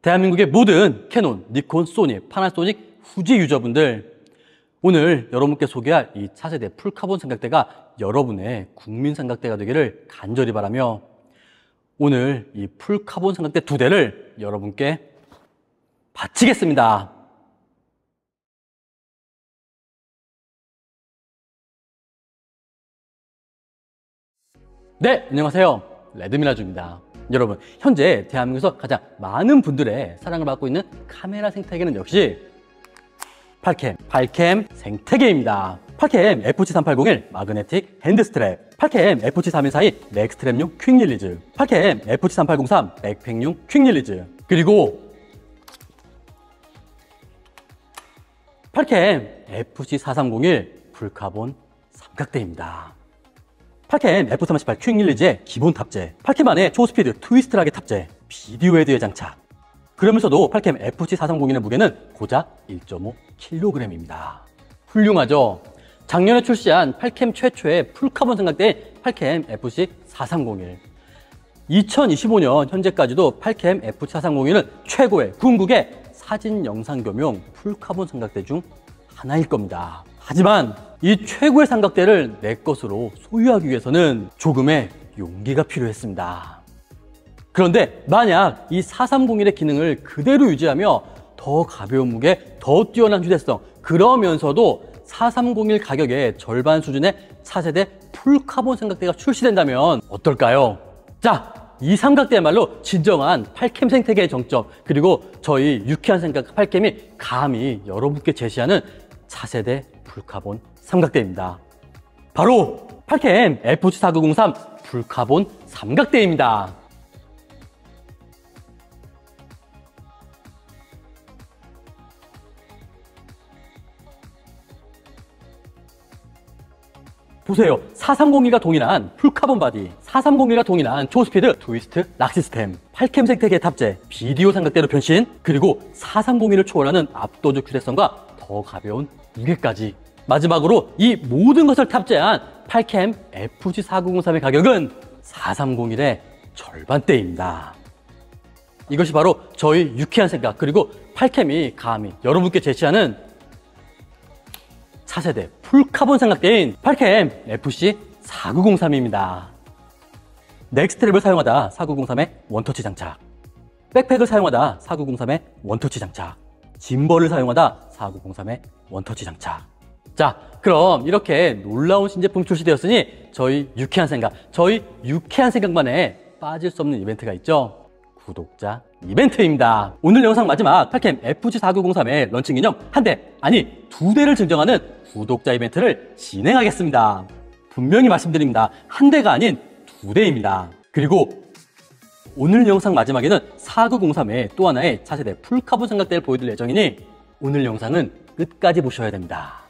대한민국의 모든 캐논, 니콘, 소니, 파나소닉, 후지 유저분들, 오늘 여러분께 소개할 이 차세대 풀카본 삼각대가 여러분의 국민 삼각대가 되기를 간절히 바라며, 오늘 이 풀카본 삼각대 2대를 여러분께 바치겠습니다. 네, 안녕하세요. 레드미라주입니다. 여러분, 현재 대한민국에서 가장 많은 분들의 사랑을 받고 있는 카메라 생태계는 역시 팔캠 생태계입니다. 팔캠 FG3801 마그네틱 핸드스트랩, 팔캠 FG3142 맥스트랩용 퀵릴리즈, 팔캠 FG3803 백팩용 퀵릴리즈, 그리고 팔캠 FG4301 풀카본 삼각대입니다. 팔캠 F38 퀵릴리즈의 기본 탑재, 팔캠 안에 초스피드 트위스트 락의 탑재, 비디오 헤드의 장착. 그러면서도 팔캠 FG4301의 무게는 고작 1.5kg입니다. 훌륭하죠? 작년에 출시한 팔캠 최초의 풀카본 삼각대인 팔캠 FC4301. 2025년 현재까지도 팔캠 FC4301은 최고의 궁극의 사진 영상 겸용 풀카본 삼각대 중 하나일 겁니다. 하지만 이 최고의 삼각대를 내 것으로 소유하기 위해서는 조금의 용기가 필요했습니다. 그런데 만약 이 4301의 기능을 그대로 유지하며 더 가벼운 무게, 더 뛰어난 휴대성, 그러면서도 4301 가격의 절반 수준의 차세대 풀카본 삼각대가 출시된다면 어떨까요? 자, 이 삼각대야말로 진정한 팔캠 생태계의 정점, 그리고 저희 유쾌한 생각 팔캠이 감히 여러분께 제시하는 차세대 풀카본 삼각대입니다. 바로 팔캠 FG4903 풀카본 삼각대입니다. 보세요. 4301과 동일한 풀카본 바디, 4301과 동일한 초스피드 트위스트 락 시스템, 팔캠 생태계 탑재, 비디오 삼각대로 변신, 그리고 4301을 초월하는 압도적 휴대성과 더 가벼운 무게까지. 마지막으로 이 모든 것을 탑재한 팔캠 FG4903의 가격은 4301의 절반대입니다. 이것이 바로 저희 유쾌한 생각, 그리고 팔캠이 감히 여러분께 제시하는 차세대 풀카본 삼각대인 팔캠 FC4903입니다. 넥스트랩을 사용하다 4903의 원터치 장착, 백팩을 사용하다 4903의 원터치 장착, 짐벌을 사용하다 4903의 원터치 장착. 자, 그럼 이렇게 놀라운 신제품이 출시되었으니 저희 유쾌한 생각만에 빠질 수 없는 이벤트가 있죠. 구독자 이벤트입니다. 오늘 영상 마지막 팔캠 FG4903의 런칭 기념 한 대, 아니 2대를 증정하는 구독자 이벤트를 진행하겠습니다. 분명히 말씀드립니다. 한 대가 아닌 2대입니다. 그리고 오늘 영상 마지막에는 4903의 또 하나의 차세대 풀카본 삼각대를 보여드릴 예정이니 오늘 영상은 끝까지 보셔야 됩니다.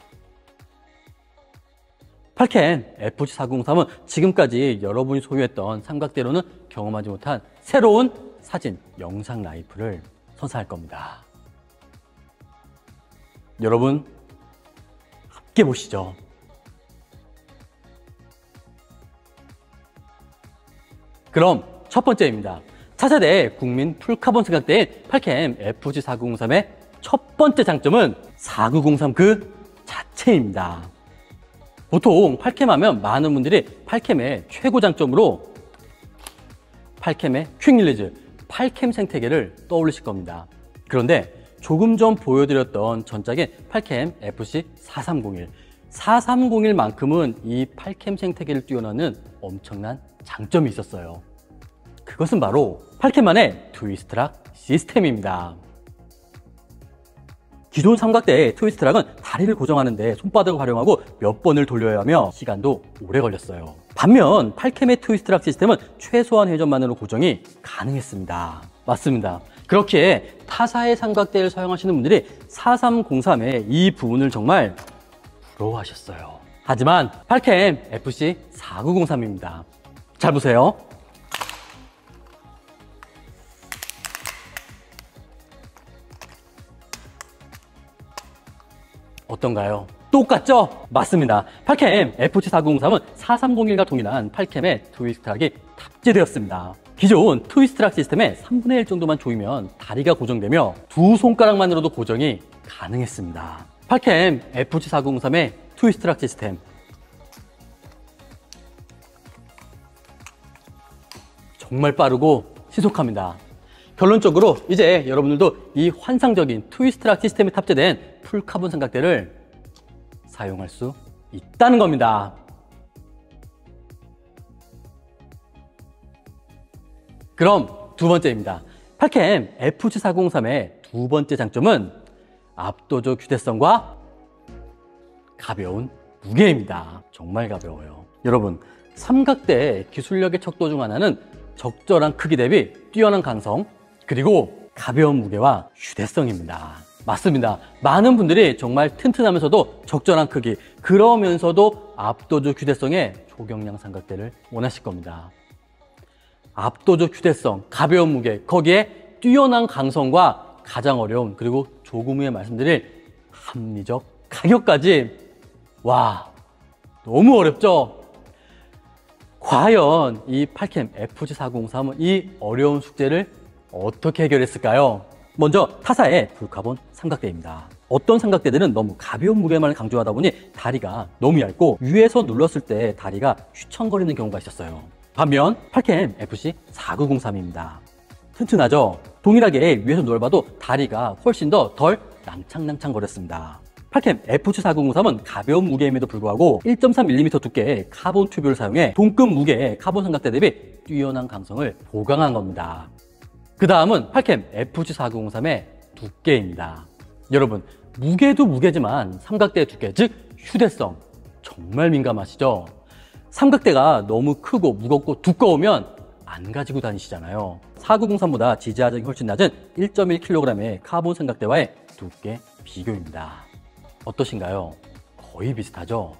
팔캠 FG4903은 지금까지 여러분이 소유했던 삼각대로는 경험하지 못한 새로운 사진, 영상 라이프를 선사할 겁니다. 여러분, 함께 보시죠. 그럼 첫 번째입니다. 차세대 국민 풀카본 삼각대인 팔캠 FG4903의 첫 번째 장점은 4903 그 자체입니다. 보통 팔캠 하면 많은 분들이 팔캠의 최고 장점으로 팔캠의 퀵릴리즈, 팔캠 생태계를 떠올리실 겁니다. 그런데 조금 전 보여드렸던 전작인 팔캠 FC4301, 4301만큼은 이 팔캠 생태계를 뛰어넘는 엄청난 장점이 있었어요. 그것은 바로 팔캠만의 트위스트 락 시스템입니다. 기존 삼각대의 트위스트 락은 다리를 고정하는데 손바닥을 활용하고 몇 번을 돌려야 하며 시간도 오래 걸렸어요. 반면 팔캠의 트위스트 락 시스템은 최소한 회전만으로 고정이 가능했습니다. 맞습니다. 그렇기에 타사의 삼각대를 사용하시는 분들이 4303의 이 부분을 정말 부러워하셨어요. 하지만 팔캠 FC4903입니다. 잘 보세요. 어떤가요? 똑같죠? 맞습니다. 팔캠 FC4903은 4301과 동일한 팔캠의 트위스트 락이 탑재되었습니다. 기존 트위스트락 시스템의 3분의 1 정도만 조이면 다리가 고정되며 두 손가락만으로도 고정이 가능했습니다. 팔캠 FG4003의 트위스트락 시스템, 정말 빠르고 신속합니다. 결론적으로 이제 여러분들도 이 환상적인 트위스트락 시스템에 탑재된 풀카본 삼각대를 사용할 수 있다는 겁니다. 그럼 두 번째입니다. 팔캠 FG403의 두 번째 장점은 압도적 휴대성과 가벼운 무게입니다. 정말 가벼워요. 여러분, 삼각대의 기술력의 척도 중 하나는 적절한 크기 대비 뛰어난 강성, 그리고 가벼운 무게와 휴대성입니다. 맞습니다. 많은 분들이 정말 튼튼하면서도 적절한 크기, 그러면서도 압도적 휴대성의 초경량 삼각대를 원하실 겁니다. 압도적 휴대성, 가벼운 무게, 거기에 뛰어난 강성과 가장 어려운, 그리고 조금 후에 말씀드릴 합리적 가격까지, 와, 너무 어렵죠? 과연 이 팔캠 FG403은 이 어려운 숙제를 어떻게 해결했을까요? 먼저 타사의 풀카본 삼각대입니다. 어떤 삼각대들은 너무 가벼운 무게만 강조하다 보니 다리가 너무 얇고 위에서 눌렀을 때 다리가 휘청거리는 경우가 있었어요. 반면 팔캠 FC4903입니다. 튼튼하죠? 동일하게 위에서 누워봐도 다리가 훨씬 더 덜 낭창낭창거렸습니다. 팔캠 FC4903은 가벼운 무게임에도 불구하고 1.3mm 두께의 카본 튜브를 사용해 동급 무게의 카본 삼각대 대비 뛰어난 강성을 보강한 겁니다. 그 다음은 팔캠 FC4903의 두께입니다. 여러분, 무게도 무게지만 삼각대의 두께, 즉 휴대성, 정말 민감하시죠? 삼각대가 너무 크고 무겁고 두꺼우면 안 가지고 다니시잖아요. 4903보다 지지하정이 훨씬 낮은 1.1kg의 카본 삼각대와의 두께 비교입니다. 어떠신가요? 거의 비슷하죠?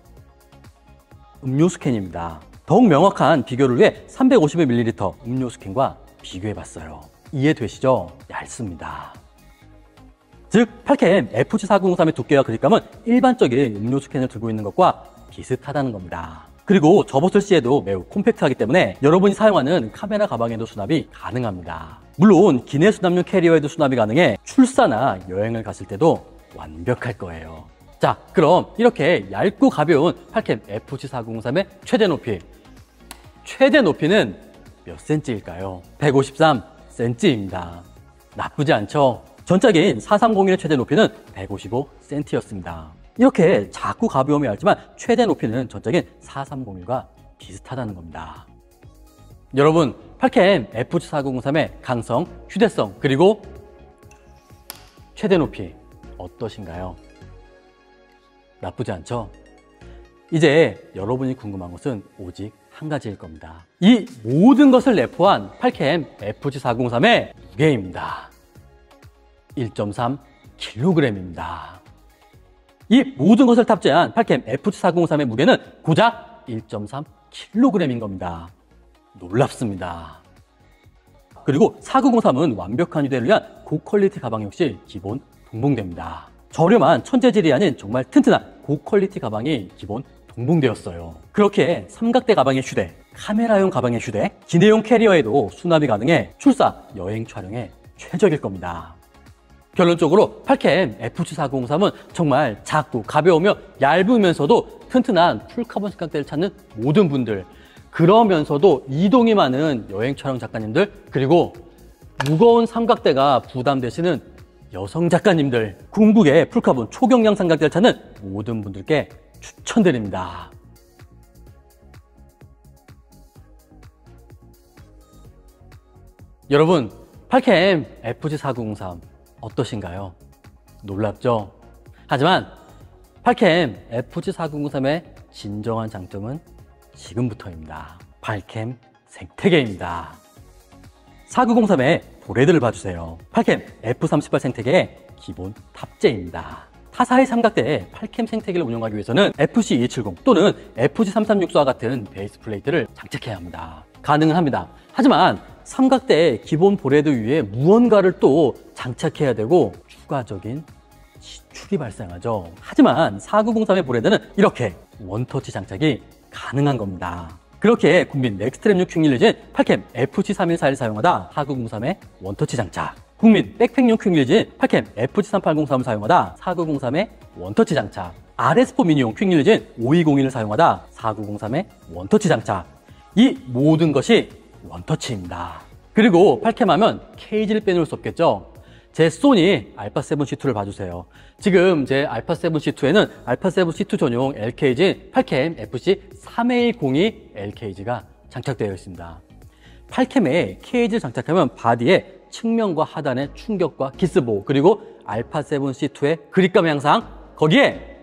음료 스캔입니다. 더욱 명확한 비교를 위해 350ml 음료 스캔과 비교해봤어요. 이해되시죠? 얇습니다. 즉, 팔캠 FG403의 두께와 그립감은 일반적인 음료 스캔을 들고 있는 것과 비슷하다는 겁니다. 그리고 접었을 시에도 매우 콤팩트하기 때문에 여러분이 사용하는 카메라 가방에도 수납이 가능합니다. 물론 기내 수납용 캐리어에도 수납이 가능해 출사나 여행을 갔을 때도 완벽할 거예요. 자, 그럼 이렇게 얇고 가벼운 팔캠 FG403의 최대 높이, 최대 높이는 몇 cm일까요? 153cm입니다. 나쁘지 않죠? 전작인 4301의 최대 높이는 155cm였습니다. 이렇게 작고 가벼움이 얇지만 최대 높이는 전작인 4301과 비슷하다는 겁니다. 여러분, 팔캠 FG403의 강성, 휴대성, 그리고 최대 높이 어떠신가요? 나쁘지 않죠? 이제 여러분이 궁금한 것은 오직 한 가지일 겁니다. 이 모든 것을 내포한 팔캠 FG403의 무게입니다. 1.3kg입니다. 이 모든 것을 탑재한 팔캠 FG403의 무게는 고작 1.3kg인 겁니다. 놀랍습니다. 그리고 4903은 완벽한 휴대를 위한 고퀄리티 가방 역시 기본 동봉됩니다. 저렴한 천재질이 아닌 정말 튼튼한 고퀄리티 가방이 기본 동봉되었어요. 그렇게 삼각대 가방의 휴대, 카메라용 가방의 휴대, 기내용 캐리어에도 수납이 가능해 출사, 여행 촬영에 최적일 겁니다. 결론적으로 팔캠 FG403은 정말 작고 가벼우며 얇으면서도 튼튼한 풀카본 삼각대를 찾는 모든 분들, 그러면서도 이동이 많은 여행 촬영 작가님들, 그리고 무거운 삼각대가 부담되시는 여성 작가님들, 궁극의 풀카본 초경량 삼각대를 찾는 모든 분들께 추천드립니다. 여러분, 팔캠 FG403 어떠신가요? 놀랍죠? 하지만 팔캠 FG403의 진정한 장점은 지금부터입니다. 팔캠 생태계입니다. 4903의 보레드를 봐주세요. 팔캠 F38 생태계의 기본 탑재입니다. 타사의 삼각대에 팔캠 생태계를 운영하기 위해서는 FC270 또는 FG336과 같은 베이스 플레이트를 장착해야 합니다. 가능은 합니다. 하지만 삼각대의 기본 보레드 위에 무언가를 또 장착해야 되고 추가적인 지출이 발생하죠. 하지만 4903의 보레드는 이렇게 원터치 장착이 가능한 겁니다. 그렇게 국민 넥스트랩용 퀵릴리즈는 8캠 FC314를 사용하다 4903의 원터치 장착, 국민 백팩용 퀵릴리즈는 8캠 FC380-3을 사용하다 4903의 원터치 장착, RS4 미니용 퀵릴리즈는 5201을 사용하다 4903의 원터치 장착. 이 모든 것이 원터치입니다. 그리고 8캠 하면 케이지를 빼놓을 수 없겠죠. 제 소니 α7C2를 봐주세요. 지금 제 α7C2에는 α7C2 전용 L케이지 8캠 FC310이 L케이지가 장착되어 있습니다. 8캠에 케이지를 장착하면 바디의 측면과 하단의 충격과 기스보호, 그리고 α7C2의 그립감 향상, 거기에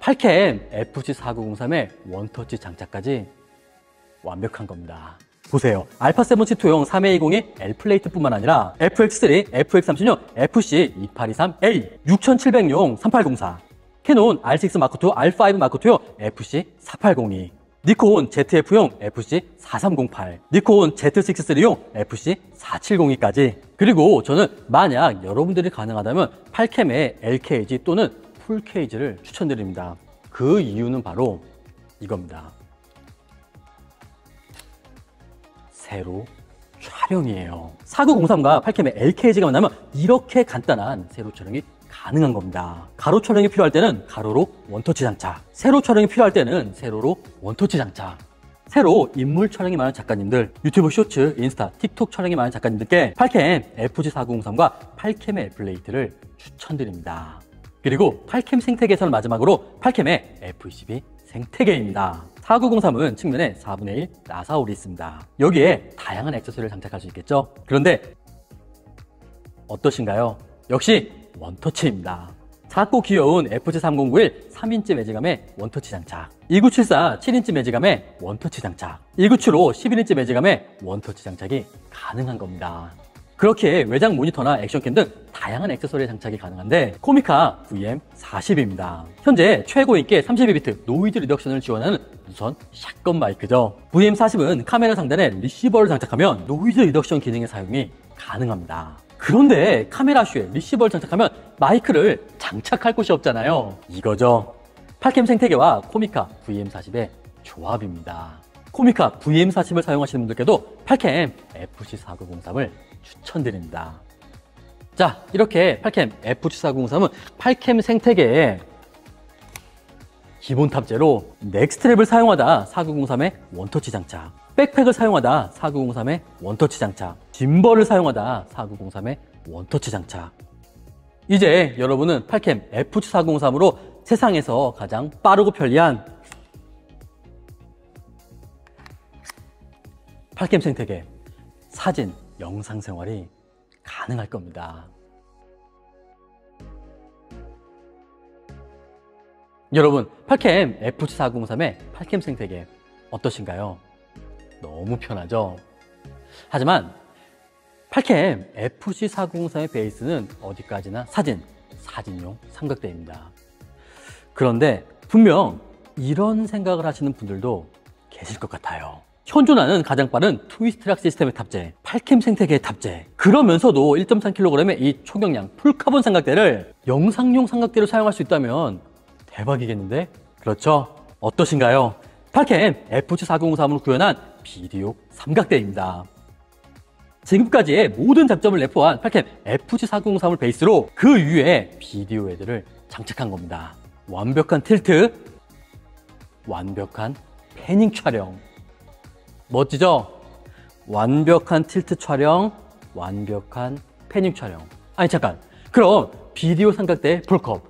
8캠 FC4903의 원터치 장착까지 완벽한 겁니다. 보세요. α7C2용 3220의 L플레이트뿐만 아니라 FX3, FX36, FC2823A, 6700용 3804, 캐논 R6 마크2, R5 마크2용 FC4802, 니콘 ZF용 FC4308, 니콘 Z6-3용 FC4702까지. 그리고 저는 만약 여러분들이 가능하다면 8캠의 L케이지 또는 풀케이지를 추천드립니다. 그 이유는 바로 이겁니다. 세로 촬영이에요. 4903과 8캠의 L케이지가 만나면 이렇게 간단한 세로 촬영이 가능한 겁니다. 가로 촬영이 필요할 때는 가로로 원터치 장착, 세로 촬영이 필요할 때는 세로로 원터치 장착. 세로 인물 촬영이 많은 작가님들, 유튜브 쇼츠, 인스타, 틱톡 촬영이 많은 작가님들께 8캠 FG4903과 8캠의 L플레이트를 추천드립니다. 그리고 8캠 생태계에서는 마지막으로 8캠의 F22 생태계입니다. 4903은 측면에 4분의 1 나사홀이 있습니다. 여기에 다양한 액세서리를 장착할 수 있겠죠? 그런데 어떠신가요? 역시 원터치입니다. 작고 귀여운 FG3091 3인치 매직감의 원터치 장착, 2974 7인치 매직감의 원터치 장착, 1975 11인치 매직감의 원터치 장착이 가능한 겁니다. 그렇게 외장 모니터나 액션캠 등 다양한 액세서리 장착이 가능한데 코미카 VM40입니다. 현재 최고 인기 32비트 노이즈 리덕션을 지원하는 무선 샷건 마이크죠. VM40은 카메라 상단에 리시버를 장착하면 노이즈 리덕션 기능의 사용이 가능합니다. 그런데 카메라 슈에 리시버를 장착하면 마이크를 장착할 곳이 없잖아요. 이거죠. 8캠 생태계와 코미카 VM40의 조합입니다. 코미카 VM40을 사용하시는 분들께도 8캠 FC4903을 추천드립니다. 자, 이렇게 8캠 FC4903은 8캠 생태계의 기본 탑재로 넥스트랩을 사용하다 4903의 원터치 장착, 백팩을 사용하다 4903의 원터치 장착, 짐벌을 사용하다 4903의 원터치 장착. 이제 여러분은 8캠 FC4903으로 세상에서 가장 빠르고 편리한 8캠 생태계 사진, 영상 생활이 가능할 겁니다. 여러분, 8캠 FC4903의 8캠 생태계 어떠신가요? 너무 편하죠? 하지만 8캠 FC4903의 베이스는 어디까지나 사진용 삼각대입니다. 그런데 분명 이런 생각을 하시는 분들도 계실 것 같아요. 현존하는 가장 빠른 트위스트락 시스템의 탑재, 8캠 생태계의 탑재, 그러면서도 1.3kg의 이 초경량 풀카본 삼각대를 영상용 삼각대로 사용할 수 있다면 대박이겠는데? 그렇죠? 어떠신가요? 8캠 FC4903으로 구현한 비디오 삼각대입니다. 지금까지의 모든 장점을 내포한 8캠 FC4903을 베이스로 그 위에 비디오 헤드를 장착한 겁니다. 완벽한 틸트, 완벽한 패닝 촬영. 멋지죠? 완벽한 틸트 촬영, 완벽한 패닝 촬영. 아니 잠깐, 그럼 비디오 삼각대 볼컵,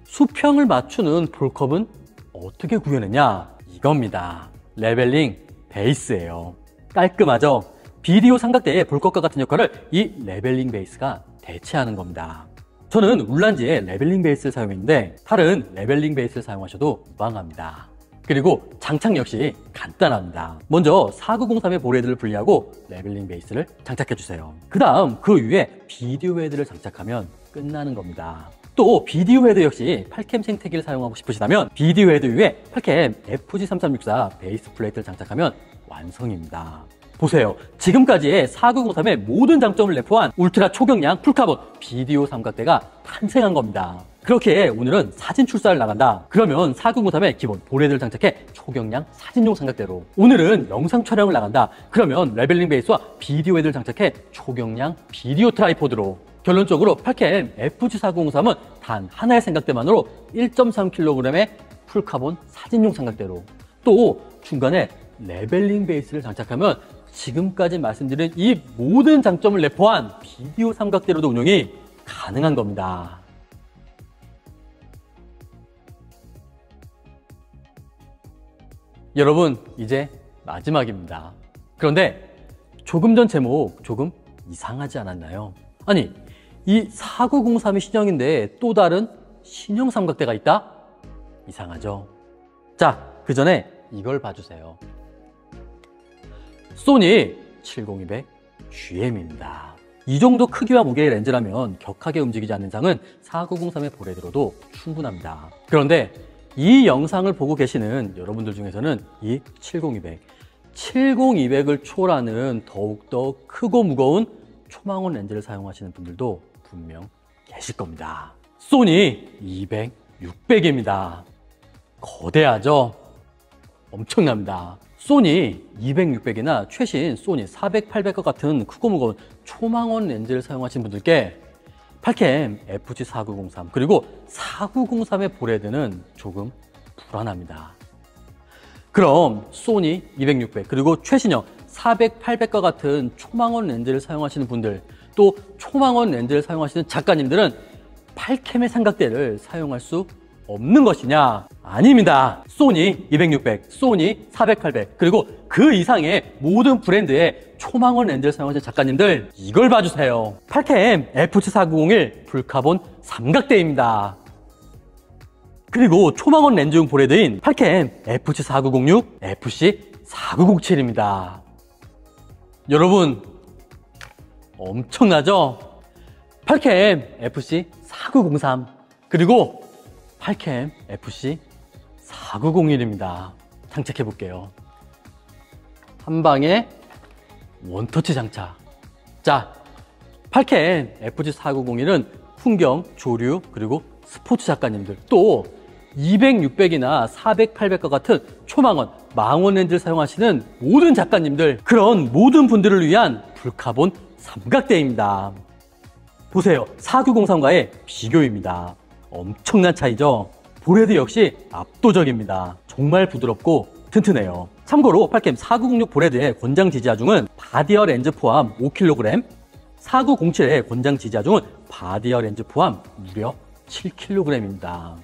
수평을 맞추는 볼컵은 어떻게 구현했냐? 이겁니다. 레벨링 베이스예요. 깔끔하죠? 비디오 삼각대의 볼컵과 같은 역할을 이 레벨링 베이스가 대체하는 겁니다. 저는 울란지의 레벨링 베이스를 사용했는데 다른 레벨링 베이스를 사용하셔도 무방합니다. 그리고 장착 역시 간단합니다. 먼저 4903의 볼헤드를 분리하고 레벨링 베이스를 장착해주세요. 그 다음 그 위에 비디오 헤드를 장착하면 끝나는 겁니다. 또 비디오 헤드 역시 8캠 생태계를 사용하고 싶으시다면 비디오 헤드 위에 8캠 FG3364 베이스 플레이트를 장착하면 완성입니다. 보세요. 지금까지의 4903의 모든 장점을 내포한 울트라 초경량 풀카본 비디오 삼각대가 탄생한 겁니다. 그렇게 오늘은 사진 출사를 나간다. 그러면 4903의 기본 보레드를 장착해 초경량 사진용 삼각대로. 오늘은 영상 촬영을 나간다. 그러면 레벨링 베이스와 비디오 헤드를 장착해 초경량 비디오 트라이포드로. 결론적으로 팔캠 FG4003은 단 하나의 삼각대만으로 1.3kg의 풀카본 사진용 삼각대로. 또 중간에 레벨링 베이스를 장착하면 지금까지 말씀드린 이 모든 장점을 내포한 비디오 삼각대로도 운용이 가능한 겁니다. 여러분, 이제 마지막입니다. 그런데 조금 전 제목 조금 이상하지 않았나요? 아니, 이 4903이 신형인데 또 다른 신형 삼각대가 있다? 이상하죠? 자, 그 전에 이걸 봐주세요. 소니 70-200GM입니다. 이 정도 크기와 무게의 렌즈라면 격하게 움직이지 않는 이상은 4903의 보레드로도 충분합니다. 그런데 이 영상을 보고 계시는 여러분들 중에서는 이 70-200을 초월하는 더욱더 크고 무거운 초망원 렌즈를 사용하시는 분들도 분명 계실 겁니다. 소니 200-600입니다. 거대하죠? 엄청납니다. 소니 200-600이나 최신 소니 400-800과 같은 크고 무거운 초망원 렌즈를 사용하시는 분들께 팔캠 FG4903 그리고 4903의 보레드는 조금 불안합니다. 그럼 소니 200-600 그리고 최신형 400-800과 같은 초망원 렌즈를 사용하시는 분들, 또 초망원 렌즈를 사용하시는 작가님들은 팔캠의 삼각대를 사용할 수 없는 것이냐? 아닙니다. 소니 200-600, 소니 400-800 그리고 그 이상의 모든 브랜드의 초망원 렌즈를 사용하시는 작가님들, 이걸 봐주세요. 팔캠 FG4901 풀카본 삼각대입니다. 그리고 초망원 렌즈용 보레드인 팔캠 FG4906, FC4907입니다. 여러분, 엄청나죠? 팔캠 FC4903 그리고 팔캠 FC4901입니다. 장착해 볼게요. 한 방에 원터치 장착. 자, 팔캠 FG4901은 풍경, 조류, 그리고 스포츠 작가님들, 또 200, 600이나 400, 800과 같은 초망원, 망원 렌즈를 사용하시는 모든 작가님들, 그런 모든 분들을 위한 풀카본 삼각대입니다. 보세요. 4903과의 비교입니다. 엄청난 차이죠? 보레드 역시 압도적입니다. 정말 부드럽고 튼튼해요. 참고로 팔캠 4906 보레드의 권장 지지하중은 바디어 렌즈 포함 5kg, 4907의 권장 지지하중은 바디어 렌즈 포함 무려 7kg입니다.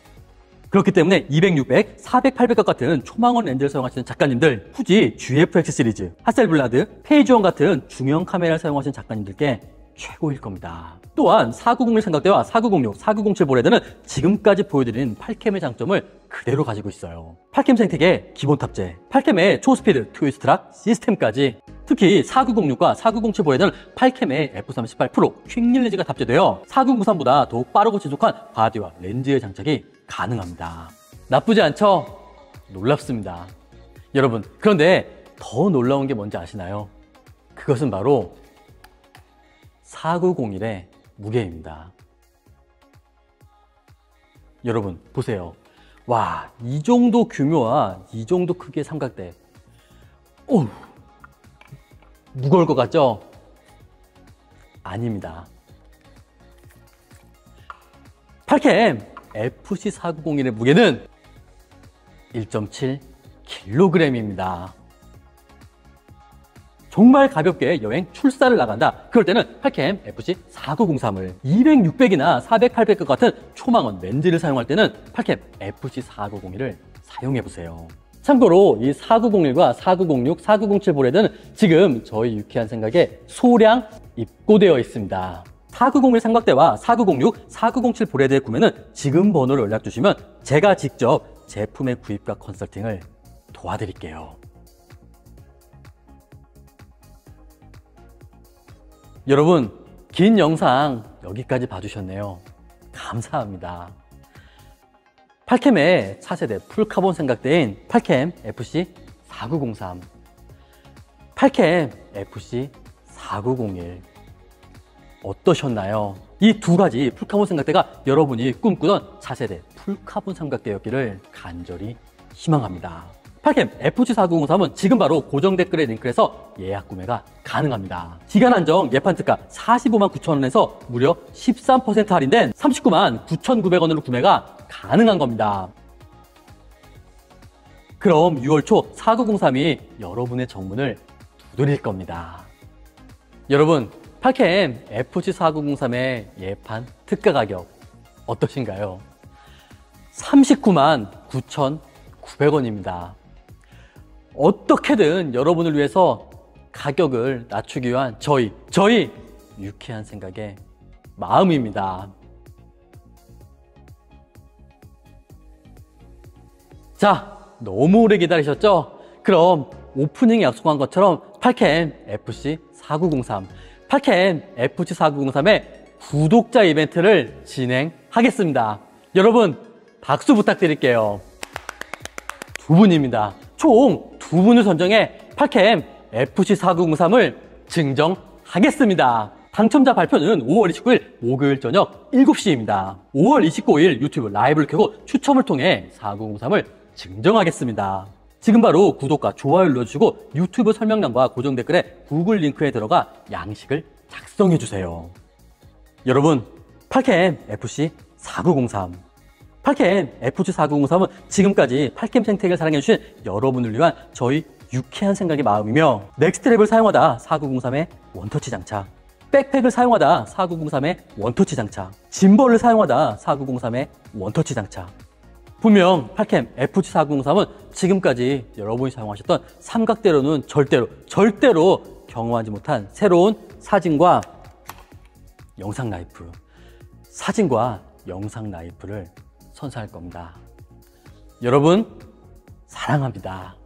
그렇기 때문에 200, 600, 400, 800과 같은 초망원 렌즈를 사용하시는 작가님들, 후지 GFX 시리즈, 하셀블라드, 페이지원 같은 중형 카메라를 사용하시는 작가님들께 최고일 겁니다. 또한 4901 삼각대와 4906, 4907 보레드는 지금까지 보여드린 팔캠의 장점을 그대로 가지고 있어요. 팔캠 생태계 기본 탑재, 팔캠의 초스피드 트위스트락 시스템까지. 특히 4906과 4907 보레드는 팔캠의 F38 프로 퀵 릴리즈가 탑재되어 4903보다 더욱 빠르고 지속한 바디와 렌즈의 장착이 가능합니다. 나쁘지 않죠? 놀랍습니다. 여러분, 그런데 더 놀라운 게 뭔지 아시나요? 그것은 바로 4901의 무게입니다. 여러분, 보세요. 와, 이 정도 규모와 이 정도 크기의 삼각대. 오, 무거울 것 같죠? 아닙니다. 팔캠 FC4901의 무게는 1.7kg입니다. 정말 가볍게 여행 출사를 나간다. 그럴 때는 팔캠 FC4903을, 200, 600이나 400, 800과 같은 초망원 렌즈를 사용할 때는 팔캠 FC4901을 사용해보세요. 참고로 이 4901과 4906, 4907 보레드는 지금 저희 유쾌한 생각에 소량 입고되어 있습니다. 4901 삼각대와 4906, 4907 보레드의 구매는 지금 번호를 연락주시면 제가 직접 제품의 구입과 컨설팅을 도와드릴게요. 여러분, 긴 영상 여기까지 봐주셨네요. 감사합니다. 팔캠의 차세대 풀카본 삼각대인 팔캠 FC4903, 팔캠 FC4901, 어떠셨나요? 이 두 가지 풀카본 삼각대가 여러분이 꿈꾸던 차세대 풀카본 삼각대였기를 간절히 희망합니다. 팔캠 FG4903은 지금 바로 고정 댓글의 링크에서 예약 구매가 가능합니다. 기간 한정 예판 특가 45만 9천 원에서 무려 13% 할인된 39만 9,900원으로 구매가 가능한 겁니다. 그럼 6월 초 4903이 여러분의 정문을 두드릴 겁니다. 여러분, 팔캠 FG4903의 예판 특가 가격 어떠신가요? 39만 9,900원입니다. 어떻게든 여러분을 위해서 가격을 낮추기 위한 저희 유쾌한 생각의 마음입니다. 자, 너무 오래 기다리셨죠? 그럼 오프닝에 약속한 것처럼 팔캠 FC4903, 팔캠 FC4903의 구독자 이벤트를 진행하겠습니다. 여러분, 박수 부탁드릴게요. 두 분입니다. 총 두 분을 선정해 팔캠 FC4903을 증정하겠습니다. 당첨자 발표는 5월 29일 목요일 저녁 7시입니다. 5월 29일 유튜브 라이브를 켜고 추첨을 통해 4903을 증정하겠습니다. 지금 바로 구독과 좋아요 눌러주시고 유튜브 설명란과 고정 댓글에 구글 링크에 들어가 양식을 작성해주세요. 여러분, 팔캠 FC4903, 팔캠 FG4903은 지금까지 팔캠 생태계를 사랑해주신 여러분을 위한 저희 유쾌한 생각의 마음이며, 넥스트랩을 사용하다 4903의 원터치 장착, 백팩을 사용하다 4903의 원터치 장착, 짐벌을 사용하다 4903의 원터치 장착. 분명 팔캠 FG4903은 지금까지 여러분이 사용하셨던 삼각대로는 절대로 경험하지 못한 새로운 사진과 영상 라이프를 선사할 겁니다. 여러분, 사랑합니다.